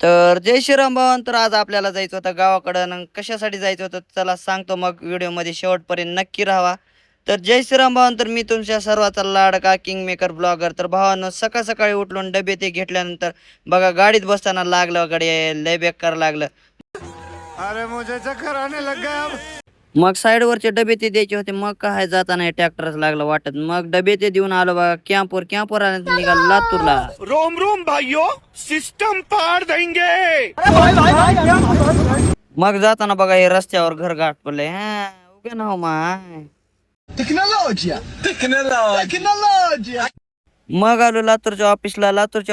तर जय श्रीराम भावन. तर आज आपल्याला जायचं होतं गावाकडं. कशासाठी जायचं होतं चला सांगतो, मग व्हिडिओमध्ये शेवटपर्यंत नक्की राहा. तर जय श्रीराम भावन. तर मी तुमच्या सर्वाचा लाडका किंग मेकर ब्लॉगर. तर भावानं सकाळ सकाळी उठलून डबे ते घेतल्यानंतर बघा गाडीत बसताना लागलं गडे लय बेकार लागलं. अरे मुझे चक्कर आने लग गया अब. मग साईडवरचे डबे ते द्यायचे होते. मग काय जाताना ट्रॅक्टरच लागलं वाटत. मग डबे ते देऊन आलो बघा कॅम्पवर निघालो लातूरला. रोम रोम भाइयों, सिस्टम पार देंगे. मग जाताना बघा हे रस्त्यावर घर गाठ पडले. हा उगे ना हो माय. टेक्नोलॉजी. मग आलो लातूरच्या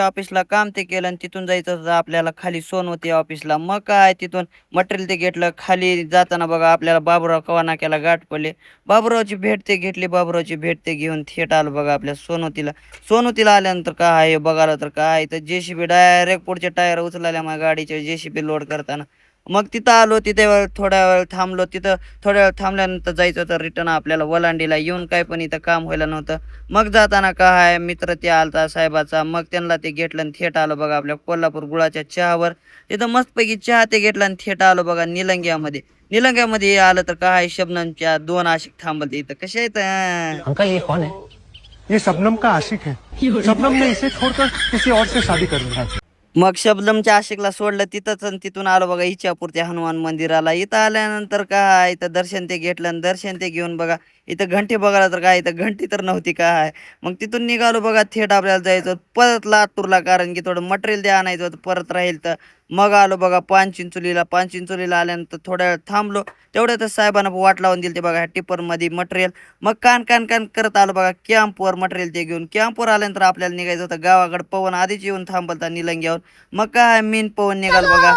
ऑफिसला काम ते केलं आणि तिथून जायचं होतं आपल्याला खाली सोनवती ऑफिसला. मग काय तिथून मटेरियल ते घेतलं. खाली जाताना बघा आपल्याला बाबूराव कवा नाक्याला गाठ पडले. बाबूरावची भेट ते घेतली. बाबूरावची भेट ते घेऊन थेट आलो बघा आपल्या सोनवतीला आल्यानंतर काय बघायला तर काय तर जेसीबी डायरेक्ट पुढचे टायर उचलायला माझ्या गाडीचे जेसीबी लोड करताना. मग तिथं आलो. तिथे थोड्या वेळ थांबलो. तिथं थोड्या वेळ थांबल्यानंतर जायचं होतं रिटर्न आपल्याला वलांडीला. येऊन काय पण इथं काम व्हायला नव्हतं. मग जाताना काय मित्र ते आलता साहेबाचा. मग त्यांना ते घेतलं आणि थेट आलो बघा आपल्या कोल्हापूर गुळाच्या चहावर. तिथं मस्तपैकी चहा ते घेतला आणि थेट आलो बघा निलंग्यामध्ये आलं तर काय शबनमच्या 2 आशिक थांबलते इथं. कशा आहेत अंकल ये कौन है? ये शबनम का आशिक है. शबनम ने इसे छोड़कर किसी और से शादी कर ली. मग शबनमच्या आशिकला सोडलं तिथंच आणि तिथून आलो बघा इच्छापूरच्या हनुमान मंदिराला. इथं आल्यानंतर काय इथं दर्शन ते घेतलं आणि दर्शन ते घेऊन बघा इथं घंटी बघायला तर काय इथं घंटी तर नव्हती काय. मग तिथून निघालो बघा थेट आपल्याला जायचं होतं परत लातूरला, कारण की थोडं मटेरियल ते आणायचं होतं परत राहील तर. मग आलो बघा पानचिंचोलीला आल्यानंतर थोड्या वेळ थांबलो. तेवढ्यातच साहेबांना वाट लावून दिली ते बघा ह्या टिपरमध्ये मटेरियल. मग कान करत आलो बघा कॅम्पवर मटेरियल ते घेऊन. कॅम्पवर आल्यानंतर आपल्याला निघायचं होतं गावाकडे. पवन आधीच येऊन थांबलता निलंग्यावर. मग काय मीन पवन निघाल बघा.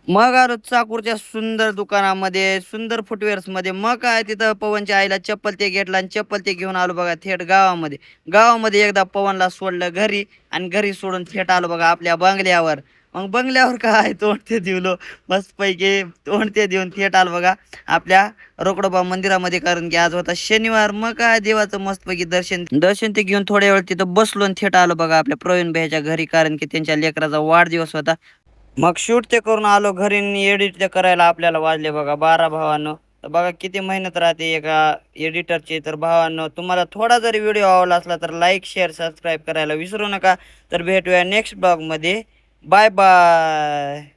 मग आलो चाकूरच्या सुंदर दुकानामध्ये, सुंदर फुटवेअर्स मध्ये. मग काय तिथं पवनच्या आईला चप्पल ते घेतला आणि चप्पल ते घेऊन आलो बघा थेट गावामध्ये एकदा पवनला सोडलं घरी आणि घरी सोडून थेट आलो बघा आपल्या बंगल्यावर. मग बंगल्यावर काय तोंड ते दिवलो मस्तपैकी. तोंड ते देऊन थेट आलो बघा आपल्या रोकडोबा मंदिरामध्ये, कारण की आज होता शनिवार. मग काय देवाचं मस्तपैकी दर्शन ते घेऊन थोड्या वेळ तिथं बसलो आणि थेट आलो बघा आपल्या प्रवीण भाईच्या घरी, कारण की त्यांच्या लेकराचा वाढदिवस होता. मग शूट ते करून आलो घरी. एडिट ते करायला आपल्याला वाजले बघा 12 भावांनो. तर बघा किती मेहनत राहते एका एडिटरची. तर भावांनो तुम्हाला थोडा जरी व्हिडिओ आवडला असला तर लाईक शेअर सबस्क्राईब करायला विसरू नका. तर भेटूया नेक्स्ट ब्लॉगमध्ये. Bye bye.